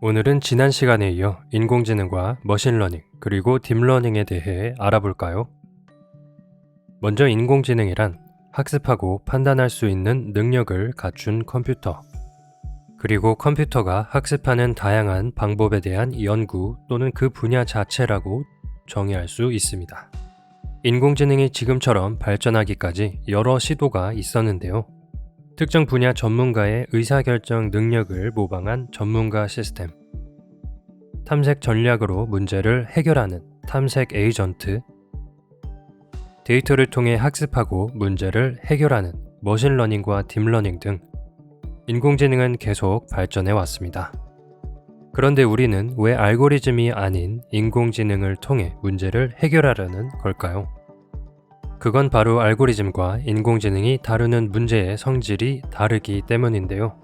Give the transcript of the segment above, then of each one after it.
오늘은 지난 시간에 이어 인공지능과 머신러닝 그리고 딥러닝에 대해 알아볼까요? 먼저 인공지능이란 학습하고 판단할 수 있는 능력을 갖춘 컴퓨터, 그리고 컴퓨터가 학습하는 다양한 방법에 대한 연구 또는 그 분야 자체라고 정의할 수 있습니다. 인공지능이 지금처럼 발전하기까지 여러 시도가 있었는데요. 특정 분야 전문가의 의사결정 능력을 모방한 전문가 시스템, 탐색 전략으로 문제를 해결하는 탐색 에이전트, 데이터를 통해 학습하고 문제를 해결하는 머신러닝과 딥러닝 등 인공지능은 계속 발전해 왔습니다. 그런데 우리는 왜 알고리즘이 아닌 인공지능을 통해 문제를 해결하려는 걸까요? 그건 바로 알고리즘과 인공지능이 다루는 문제의 성질이 다르기 때문인데요.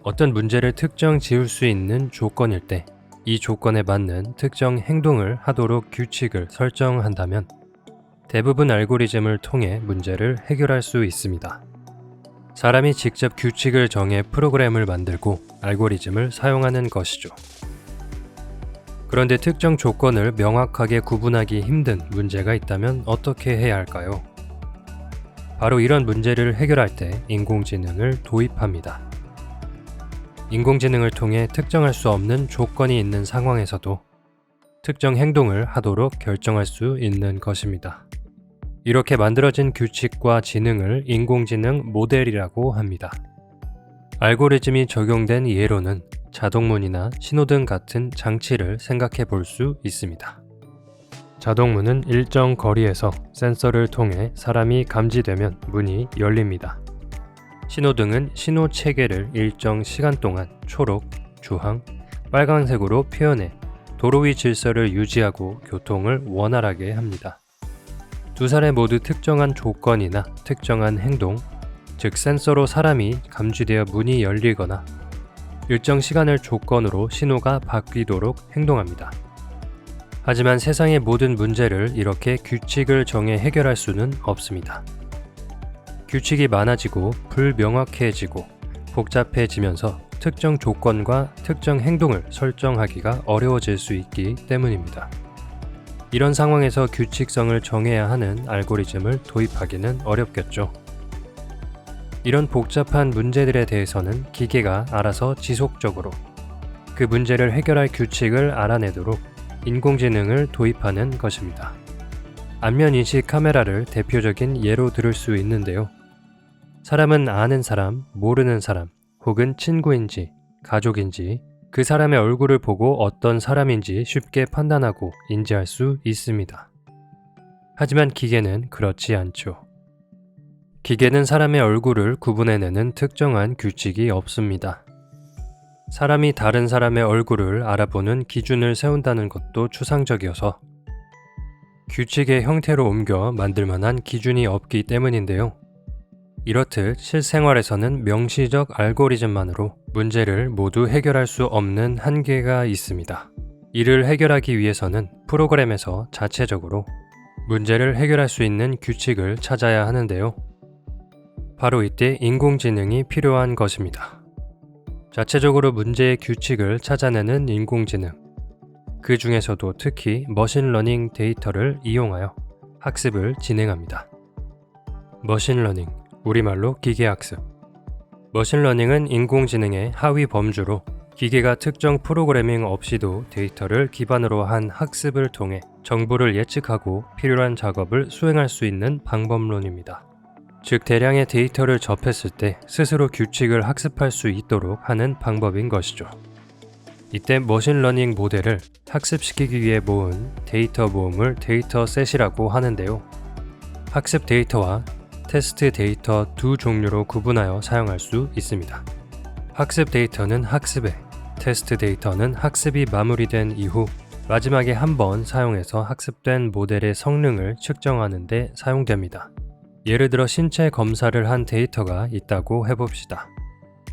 어떤 문제를 특정 지을 수 있는 조건일 때 이 조건에 맞는 특정 행동을 하도록 규칙을 설정한다면 대부분 알고리즘을 통해 문제를 해결할 수 있습니다. 사람이 직접 규칙을 정해 프로그램을 만들고 알고리즘을 사용하는 것이죠. 그런데 특정 조건을 명확하게 구분하기 힘든 문제가 있다면 어떻게 해야 할까요? 바로 이런 문제를 해결할 때 인공지능을 도입합니다. 인공지능을 통해 특정할 수 없는 조건이 있는 상황에서도 특정 행동을 하도록 결정할 수 있는 것입니다. 이렇게 만들어진 규칙과 지능을 인공지능 모델이라고 합니다. 알고리즘이 적용된 예로는 자동문이나 신호등 같은 장치를 생각해 볼 수 있습니다. 자동문은 일정 거리에서 센서를 통해 사람이 감지되면 문이 열립니다. 신호등은 신호 체계를 일정 시간 동안 초록, 주황, 빨간색으로 표현해 도로 위 질서를 유지하고 교통을 원활하게 합니다. 두 사례 모두 특정한 조건이나 특정한 행동, 즉 센서로 사람이 감지되어 문이 열리거나 일정 시간을 조건으로 신호가 바뀌도록 행동합니다. 하지만 세상의 모든 문제를 이렇게 규칙을 정해 해결할 수는 없습니다. 규칙이 많아지고 불명확해지고 복잡해지면서 특정 조건과 특정 행동을 설정하기가 어려워질 수 있기 때문입니다. 이런 상황에서 규칙성을 정해야 하는 알고리즘을 도입하기는 어렵겠죠. 이런 복잡한 문제들에 대해서는 기계가 알아서 지속적으로 그 문제를 해결할 규칙을 알아내도록 인공지능을 도입하는 것입니다. 안면인식 카메라를 대표적인 예로 들을 수 있는데요. 사람은 아는 사람, 모르는 사람, 혹은 친구인지, 가족인지 그 사람의 얼굴을 보고 어떤 사람인지 쉽게 판단하고 인지할 수 있습니다. 하지만 기계는 그렇지 않죠. 기계는 사람의 얼굴을 구분해내는 특정한 규칙이 없습니다. 사람이 다른 사람의 얼굴을 알아보는 기준을 세운다는 것도 추상적이어서 규칙의 형태로 옮겨 만들 만한 기준이 없기 때문인데요. 이렇듯 실생활에서는 명시적 알고리즘만으로 문제를 모두 해결할 수 없는 한계가 있습니다. 이를 해결하기 위해서는 프로그램에서 자체적으로 문제를 해결할 수 있는 규칙을 찾아야 하는데요. 바로 이때 인공지능이 필요한 것입니다. 자체적으로 문제의 규칙을 찾아내는 인공지능, 그 중에서도 특히 머신러닝 데이터를 이용하여 학습을 진행합니다. 머신러닝, 우리말로 기계학습. 머신러닝은 인공지능의 하위 범주로 기계가 특정 프로그래밍 없이도 데이터를 기반으로 한 학습을 통해 정보를 예측하고 필요한 작업을 수행할 수 있는 방법론입니다. 즉 대량의 데이터를 접했을 때 스스로 규칙을 학습할 수 있도록 하는 방법인 것이죠. 이때 머신러닝 모델을 학습시키기 위해 모은 데이터 모음을 데이터셋이라고 하는데요. 학습 데이터와 테스트 데이터 두 종류로 구분하여 사용할 수 있습니다. 학습 데이터는 학습에, 테스트 데이터는 학습이 마무리된 이후 마지막에 한 번 사용해서 학습된 모델의 성능을 측정하는 데 사용됩니다. 예를 들어 신체 검사를 한 데이터가 있다고 해봅시다.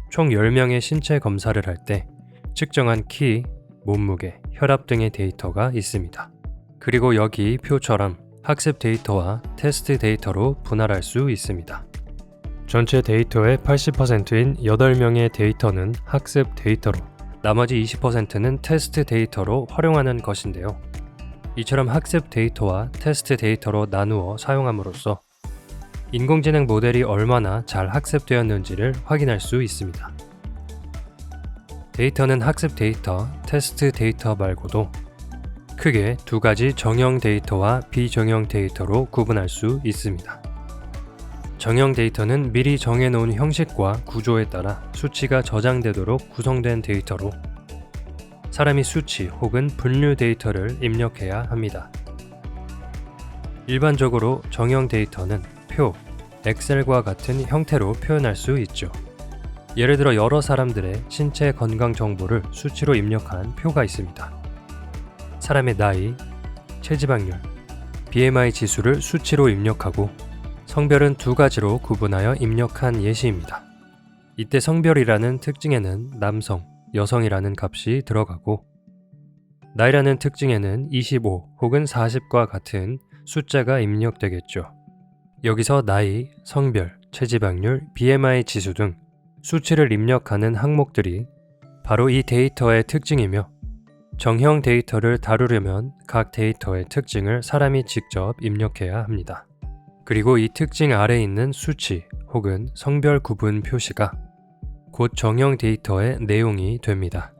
총 10명의 신체 검사를 할 때 측정한 키, 몸무게, 혈압 등의 데이터가 있습니다. 그리고 여기 표처럼 학습 데이터와 테스트 데이터로 분할할 수 있습니다. 전체 데이터의 80%인 8명의 데이터는 학습 데이터로 나머지 20%는 테스트 데이터로 활용하는 것인데요. 이처럼 학습 데이터와 테스트 데이터로 나누어 사용함으로써 인공지능 모델이 얼마나 잘 학습되었는지를 확인할 수 있습니다. 데이터는 학습 데이터, 테스트 데이터 말고도 크게 두 가지 정형 데이터와 비정형 데이터로 구분할 수 있습니다. 정형 데이터는 미리 정해놓은 형식과 구조에 따라 수치가 저장되도록 구성된 데이터로 사람이 수치 혹은 분류 데이터를 입력해야 합니다. 일반적으로 정형 데이터는 표, 엑셀과 같은 형태로 표현할 수 있죠. 예를 들어 여러 사람들의 신체 건강 정보를 수치로 입력한 표가 있습니다. 사람의 나이, 체지방률, BMI 지수를 수치로 입력하고 성별은 두 가지로 구분하여 입력한 예시입니다. 이때 성별이라는 특징에는 남성, 여성이라는 값이 들어가고 나이라는 특징에는 25 혹은 40과 같은 숫자가 입력되겠죠. 여기서 나이, 성별, 체지방률, BMI 지수 등 수치를 입력하는 항목들이 바로 이 데이터의 특징이며 정형 데이터를 다루려면 각 데이터의 특징을 사람이 직접 입력해야 합니다. 그리고 이 특징 아래에 있는 수치 혹은 성별 구분 표시가 곧 정형 데이터의 내용이 됩니다.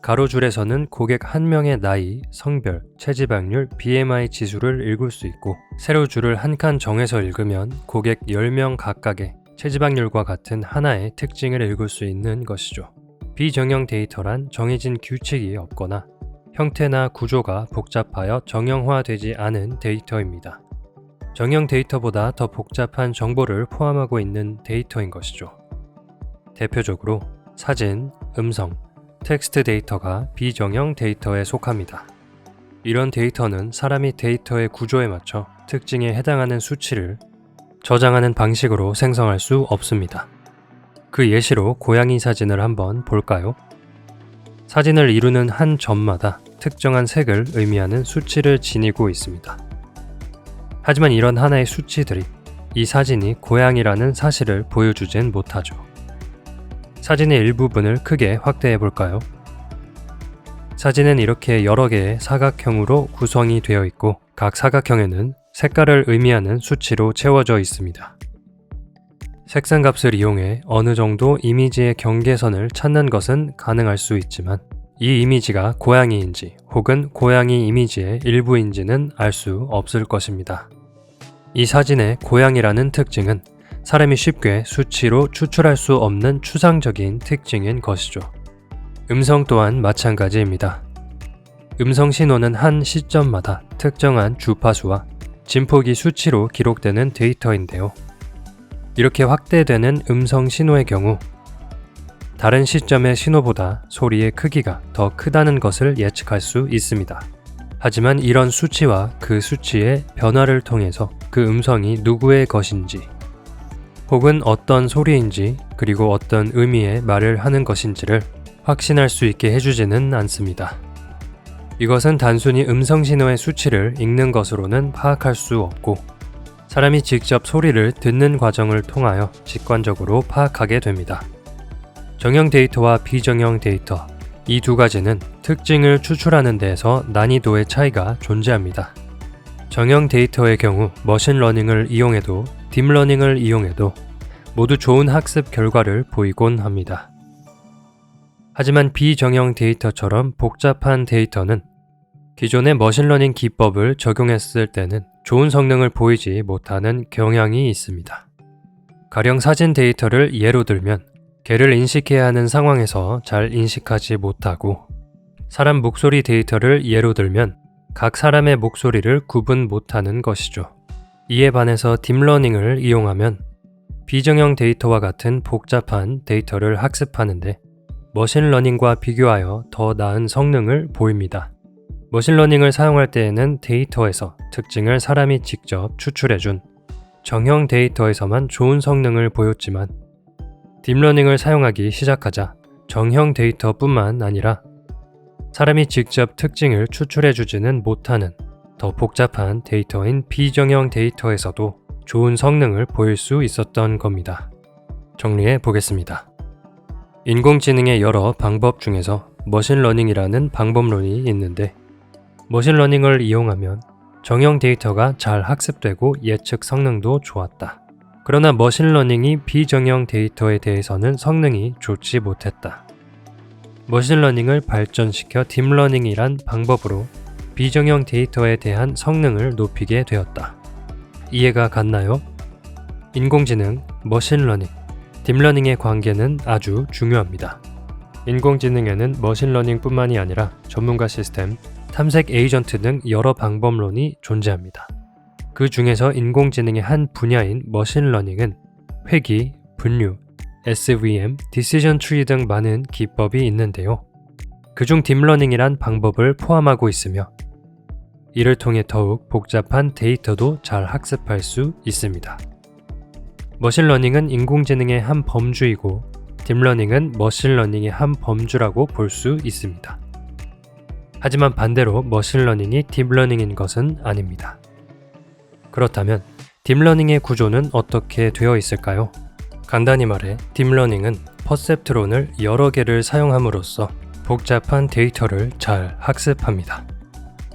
가로줄에서는 고객 한 명의 나이, 성별, 체지방률, BMI 지수를 읽을 수 있고 세로줄을 한 칸 정해서 읽으면 고객 10명 각각의 체지방률과 같은 하나의 특징을 읽을 수 있는 것이죠. 비정형 데이터란 정해진 규칙이 없거나 형태나 구조가 복잡하여 정형화되지 않은 데이터입니다. 정형 데이터보다 더 복잡한 정보를 포함하고 있는 데이터인 것이죠. 대표적으로 사진, 음성, 텍스트 데이터가 비정형 데이터에 속합니다. 이런 데이터는 사람이 데이터의 구조에 맞춰 특징에 해당하는 수치를 저장하는 방식으로 생성할 수 없습니다. 그 예시로 고양이 사진을 한번 볼까요? 사진을 이루는 한 점마다 특정한 색을 의미하는 수치를 지니고 있습니다. 하지만 이런 하나의 수치들이 이 사진이 고양이라는 사실을 보여주진 못하죠. 사진의 일부분을 크게 확대해 볼까요? 사진은 이렇게 여러 개의 사각형으로 구성이 되어 있고 각 사각형에는 색깔을 의미하는 수치로 채워져 있습니다. 색상값을 이용해 어느 정도 이미지의 경계선을 찾는 것은 가능할 수 있지만 이 이미지가 고양이인지 혹은 고양이 이미지의 일부인지는 알 수 없을 것입니다. 이 사진의 고양이라는 특징은 사람이 쉽게 수치로 추출할 수 없는 추상적인 특징인 것이죠. 음성 또한 마찬가지입니다. 음성 신호는 한 시점마다 특정한 주파수와 진폭이 수치로 기록되는 데이터인데요. 이렇게 확대되는 음성 신호의 경우 다른 시점의 신호보다 소리의 크기가 더 크다는 것을 예측할 수 있습니다. 하지만 이런 수치와 그 수치의 변화를 통해서 그 음성이 누구의 것인지 혹은 어떤 소리인지 그리고 어떤 의미의 말을 하는 것인지를 확신할 수 있게 해주지는 않습니다. 이것은 단순히 음성 신호의 수치를 읽는 것으로는 파악할 수 없고 사람이 직접 소리를 듣는 과정을 통하여 직관적으로 파악하게 됩니다. 정형 데이터와 비정형 데이터, 이 두 가지는 특징을 추출하는 데에서 난이도의 차이가 존재합니다. 정형 데이터의 경우 머신러닝을 이용해도 딥러닝을 이용해도 모두 좋은 학습 결과를 보이곤 합니다. 하지만 비정형 데이터처럼 복잡한 데이터는 기존의 머신러닝 기법을 적용했을 때는 좋은 성능을 보이지 못하는 경향이 있습니다. 가령 사진 데이터를 예로 들면 개를 인식해야 하는 상황에서 잘 인식하지 못하고 사람 목소리 데이터를 예로 들면 각 사람의 목소리를 구분 못하는 것이죠. 이에 반해서 딥러닝을 이용하면 비정형 데이터와 같은 복잡한 데이터를 학습하는데 머신러닝과 비교하여 더 나은 성능을 보입니다. 머신러닝을 사용할 때에는 데이터에서 특징을 사람이 직접 추출해준 정형 데이터에서만 좋은 성능을 보였지만 딥러닝을 사용하기 시작하자 정형 데이터뿐만 아니라 사람이 직접 특징을 추출해주지는 못하는 더 복잡한 데이터인 비정형 데이터에서도 좋은 성능을 보일 수 있었던 겁니다. 정리해 보겠습니다. 인공지능의 여러 방법 중에서 머신러닝이라는 방법론이 있는데, 머신러닝을 이용하면 정형 데이터가 잘 학습되고 예측 성능도 좋았다. 그러나 머신러닝이 비정형 데이터에 대해서는 성능이 좋지 못했다. 머신러닝을 발전시켜 딥러닝이란 방법으로 비정형 데이터에 대한 성능을 높이게 되었다. 이해가 갔나요? 인공지능, 머신러닝, 딥러닝의 관계는 아주 중요합니다. 인공지능에는 머신러닝뿐만이 아니라 전문가 시스템, 탐색 에이전트 등 여러 방법론이 존재합니다. 그 중에서 인공지능의 한 분야인 머신러닝은 회귀, 분류, SVM, 디시전 트리 등 많은 기법이 있는데요. 그중 딥러닝이란 방법을 포함하고 있으며 이를 통해 더욱 복잡한 데이터도 잘 학습할 수 있습니다. 머신러닝은 인공지능의 한 범주이고 딥러닝은 머신러닝의 한 범주라고 볼 수 있습니다. 하지만 반대로 머신러닝이 딥러닝인 것은 아닙니다. 그렇다면 딥러닝의 구조는 어떻게 되어 있을까요? 간단히 말해 딥러닝은 퍼셉트론을 여러 개를 사용함으로써 복잡한 데이터를 잘 학습합니다.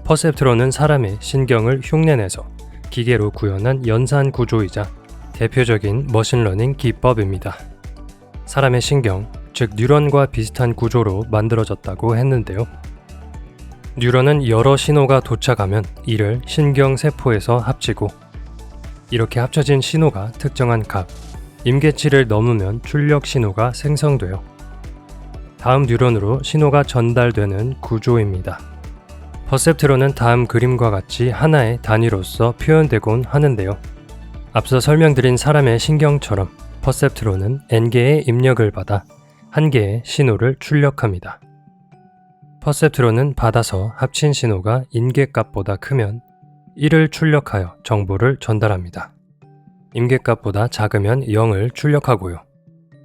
퍼셉트론은 사람의 신경을 흉내내서 기계로 구현한 연산 구조이자 대표적인 머신러닝 기법입니다. 사람의 신경, 즉 뉴런과 비슷한 구조로 만들어졌다고 했는데요. 뉴런은 여러 신호가 도착하면 이를 신경세포에서 합치고 이렇게 합쳐진 신호가 특정한 값, 임계치를 넘으면 출력 신호가 생성되어 다음 뉴런으로 신호가 전달되는 구조입니다. 퍼셉트론은 다음 그림과 같이 하나의 단위로서 표현되곤 하는데요. 앞서 설명드린 사람의 신경처럼 퍼셉트론은 N개의 입력을 받아 한 개의 신호를 출력합니다. 퍼셉트론은 받아서 합친 신호가 임계값보다 크면 1을 출력하여 정보를 전달합니다. 임계값보다 작으면 0을 출력하고요.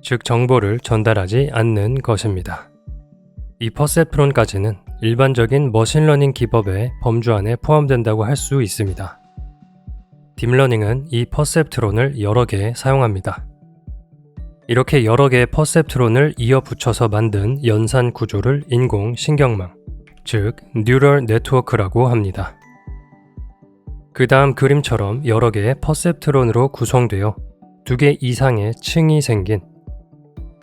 즉 정보를 전달하지 않는 것입니다. 이 퍼셉트론까지는 일반적인 머신러닝 기법의 범주 안에 포함된다고 할 수 있습니다. 딥러닝은 이 퍼셉트론을 여러 개 사용합니다. 이렇게 여러 개의 퍼셉트론을 이어 붙여서 만든 연산 구조를 인공신경망, 즉 뉴럴 네트워크라고 합니다. 그 다음 그림처럼 여러 개의 퍼셉트론으로 구성되어 2개 이상의 층이 생긴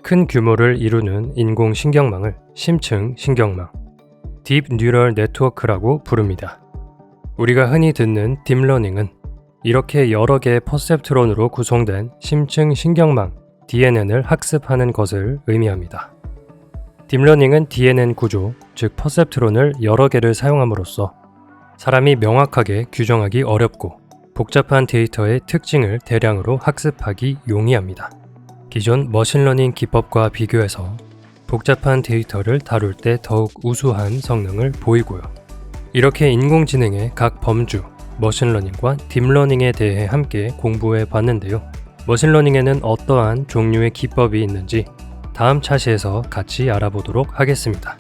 큰 규모를 이루는 인공신경망을 심층 신경망, 딥 뉴럴 네트워크라고 부릅니다. 우리가 흔히 듣는 딥러닝은 이렇게 여러 개의 퍼셉트론으로 구성된 심층 신경망 DNN을 학습하는 것을 의미합니다. 딥러닝은 DNN 구조, 즉 퍼셉트론을 여러 개를 사용함으로써 사람이 명확하게 규정하기 어렵고 복잡한 데이터의 특징을 대량으로 학습하기 용이합니다. 기존 머신러닝 기법과 비교해서 복잡한 데이터를 다룰 때 더욱 우수한 성능을 보이고요. 이렇게 인공지능의 각 범주, 머신러닝과 딥러닝에 대해 함께 공부해 봤는데요. 머신러닝에는 어떠한 종류의 기법이 있는지 다음 차시에서 같이 알아보도록 하겠습니다.